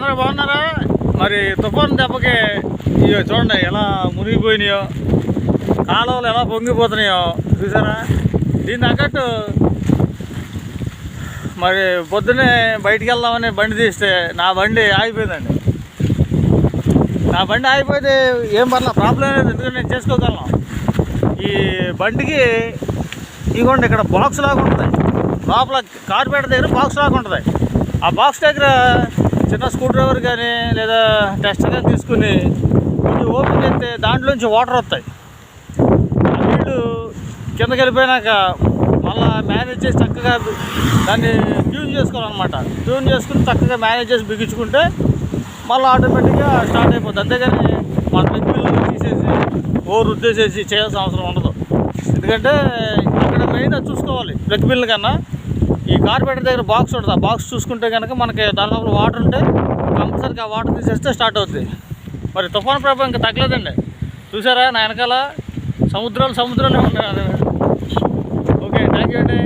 అందరూ బాగున్నారా? మరి తుఫాను దెబ్బకి ఇవి చూడండి ఎలా మునిగిపోయినాయో, కాలువలు ఎలా పొంగిపోతున్నాయో చూసారా. దీని తగ్గట్టు మరి పొద్దున్నే బయటికి వెళ్దామని బండి తీస్తే నా బండి ఆగిపోయిందండి. నా బండి ఆగిపోతే ఏం పర్లా, ప్రాబ్లం లేదు, ఎందుకంటే నేను చేసుకోగలను. ఈ బండికి ఇదిగోండి ఇక్కడ బాక్స్ లాగా ఉంటుంది, లోపల కార్పెట్ దగ్గర బాక్స్ లాగా ఉంటుంది. ఆ బాక్స్ దగ్గర చిన్న స్క్రూ డ్రైవర్ కానీ లేదా టెస్టర్ కానీ తీసుకుని కొంచెం ఓపెన్ చేస్తే దాంట్లోంచి వాటర్ వస్తాయి. ఆ నీళ్ళు కిందకి వెళ్ళిపోయినాక మళ్ళీ మేనేజ్ చేసి చక్కగా దాన్ని ట్యూన్ చేసుకోవాలన్నమాట. ట్యూన్ చేసుకుని చక్కగా మేనేజ్ చేసి బిగించుకుంటే మళ్ళీ ఆటోమేటిక్గా స్టార్ట్ అయిపోతుంది. అంతేగాని మన ప్లగ్ బిల్లు తీసేసి రుద్దేసేసి చేయాల్సిన అవసరం ఉండదు. ఎందుకంటే ఇక్కడ మెయిన్ చూసుకోవాలి, ప్లగ్ బిల్లు కన్నా ఈ కార్పెటర్ దగ్గర బాక్స్ ఉంటుంది. ఆ బాక్స్ చూసుకుంటే కనుక మనకి దాని లోపల వాటర్ ఉంటే కంపల్సరీగా ఆ వాటర్ తీసేస్తే స్టార్ట్ అవుతుంది. మరి తుఫాను ప్రభావం ఇంకా తగ్గలేదండి. చూసారా నా వెనకాల సముద్రాలు ఉన్నాయి. ఓకే, థ్యాంక్ యూ అండి.